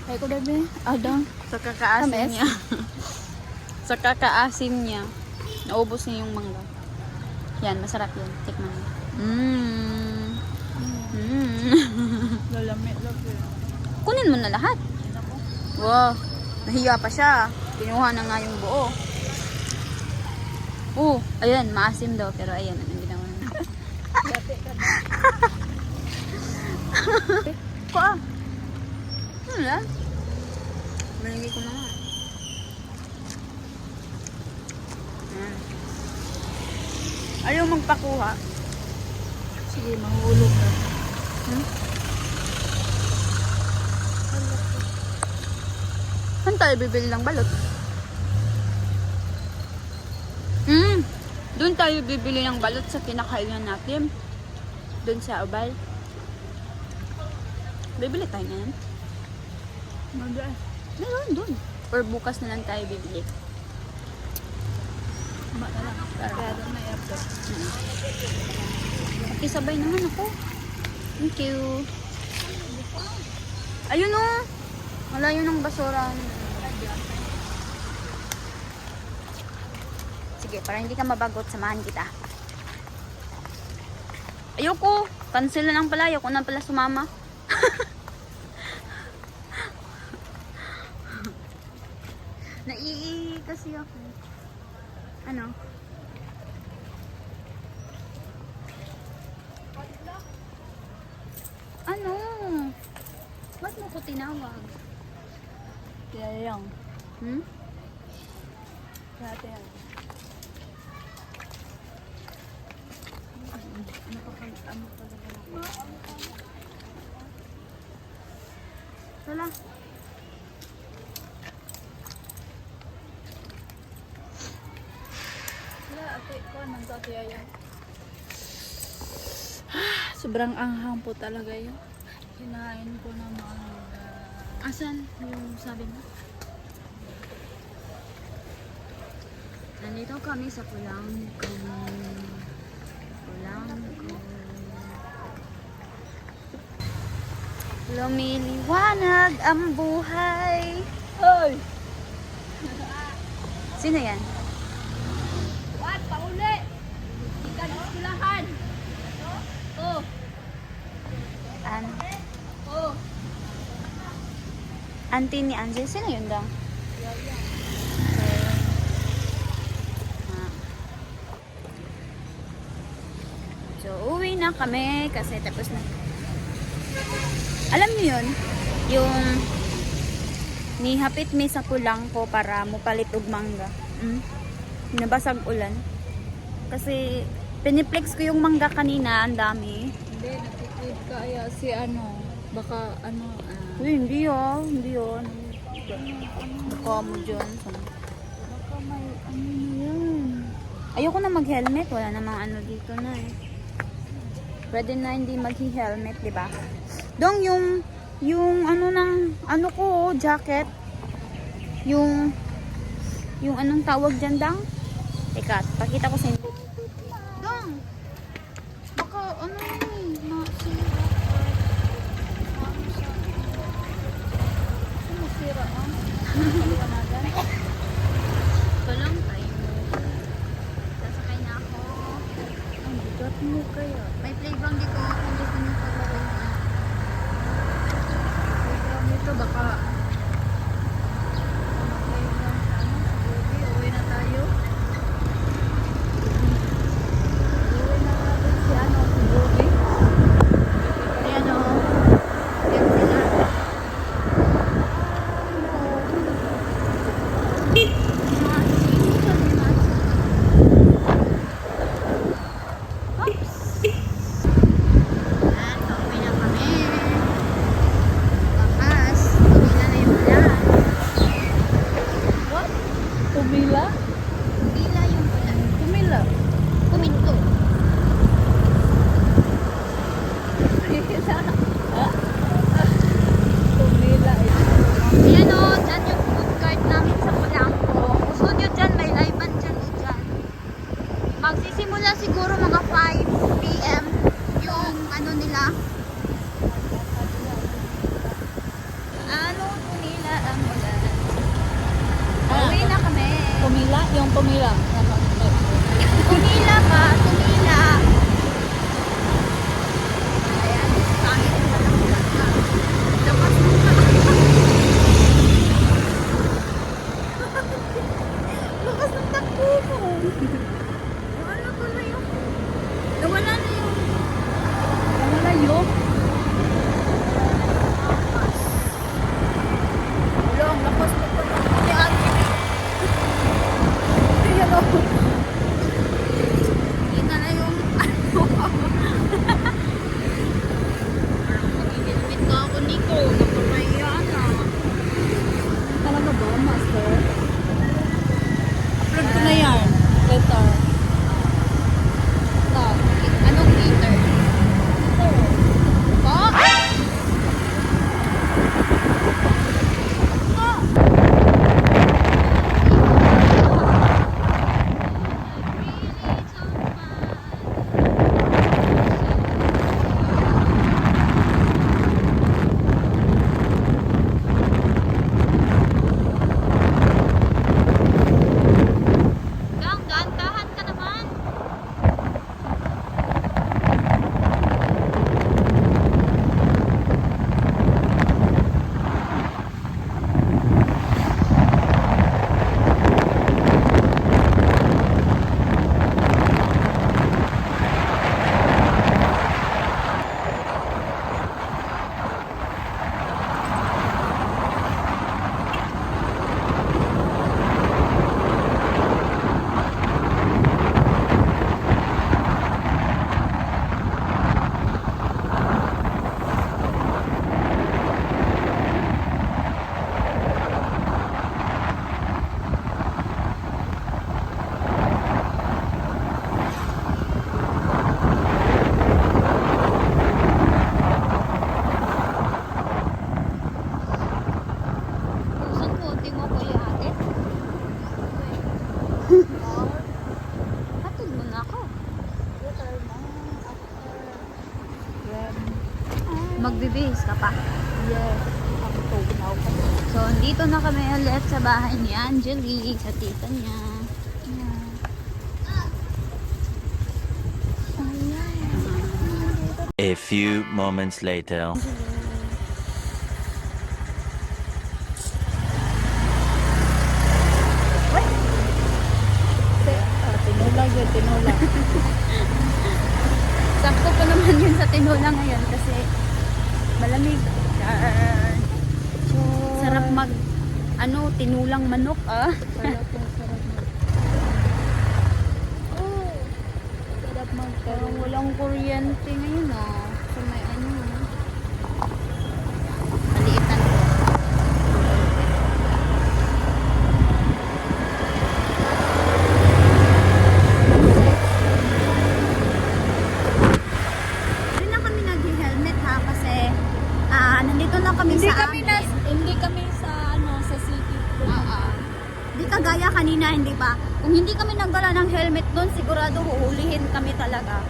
Ay ko dabi. Ada. Sa kakaasim Tamis? niya. Sa kakaasim niya. Naubos niya yung mangga. Yan, masarap yan. Tikman mo. Kunin mo na lahat. Wow. Nahiya pa siya. Kinuha na nga yung buo. Oh, ayan. Maasim daw. Pero ayan. Anong ginawa na. Ko ah. Wala. Malagay ko na nga. Ayaw magpakuha. Sige, mahulog na. Saan tayo bibili ng balot? Doon tayo bibili ng balot sa kinakainan natin. Doon sa Ubal. Bibili tayo ngayon. Meron doon. Or bukas na lang tayo bibili. Kaya doon na i-upload. Isabay naman ako. Thank you. Ayun o. Malayo ng basura. Sige, para hindi ka mabagot, samahan kita. Ayoko. Cancel na lang pala. Ayoko na pala sumama. kasi ako. Ano? Ano? Ba't mo ko tinawag? Kaya lang. Hmm? Dati yan. Wala. Wala, ate ko, nagkakaya yan. Sobrang anghang po talaga yun. Kinain ko na mga... Asan yung sabi mo? Nandito kami sa Pulangkong. Lumiliwanag ang buhay. Hoy! Sino yan? What? Pauli! Ika ng skulahan! Oh! Ano? Oh! Auntie ni Angel. Sino yun daw? Ah. So, uwi na kami kasi tapos na. Alam niyo yun? Yung nihapit mi sa Pulangko para mupalit og mangga. Nabasag ulan. Kasi piniplex ko yung mangga kanina, ang dami. Hindi, nagtitrip kaya si ano, baka ano, Uy, hindi yun. Hindi yun. Baka mo dyan. baka may ano na yan. Ayoko na mag-helmet. Wala namang ano dito na eh. Pwede na hindi mag-helmet, di ba? Dong, yung ano ng, ano ko, jacket. Yung anong tawag dyan, Dang? Teka, pakita ko sa inyo. Dong! Baka, ano yun eh, masira. Masira ah. Palang tayo. Sasakay na ako. Ang bigat mo kaya. May playground dito. Kung gusto nyo paglaro na. Ito baka uwi na tayo. Uwi na natin si ano, si Bobby. Ayan o. Ayan sila. Ayan, pauwi na kami. Bakas, tumila na yung ulan. What? Tumila? Tumila yung ulan. Tumila? Kuminto. Tumila eh. Ayan o, dyan yung food cart namin sa Pulangko. Gusto nyo dyan, may live band dyan o dyan. Magsisimula siguro mga 5 PM yung ano nila. Ano tumila ang ulan. Uwi na kami. Tumila? Yung tumila. Tumila ka, tumila. Ayan, pangit yung ulan ka. Lakas mo ka. Lakas ng takbo mo. Nawala ko na yun. Nawala na yun. Wala yun. Wala, ang lakas mo pa. Ni Ate. Ayan o. Dito So, dito na kami ulit sa bahay ni Angeli, sa tita niya. Ayan. A few moments later. Tinulang yun, tinulang. Sakto pa naman yun sa tinulang ngayon kasi malamig. Sarap mag, tinulang manok ah. Sarap Parang walang kuryente ngayon ah. So may maliitan ko. Hindi na kami nag-helmet ha kasi nandito na kami sa amin. Hindi kami sa sa city. Di kagaya kanina, hindi ba? Kung hindi kami nagdala ng helmet doon, sigurado huhulihin kami talaga.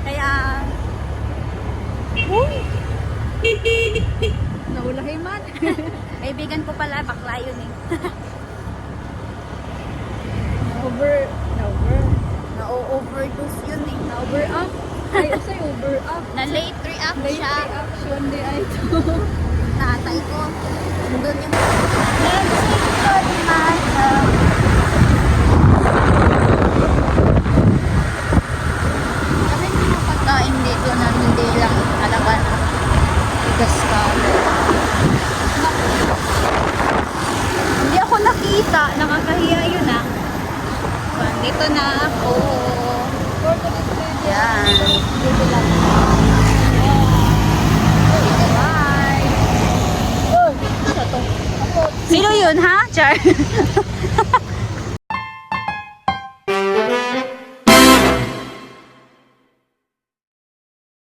Kaya, Naulahin man. kaibigan ko pala, bakla yun eh. Na-overdose yun eh. Over up. Ay, usay over up. Na late react siya. Reaction di ay to. Tatay ko. Doon yung... Mexico di Macho. Kasi mga pagkain dito na hindi lang talaga na gas ka. Hindi ako nakita. Nakakahiya yun ah. Dito na ako. Yan. Bye. Sino yun ha? Char.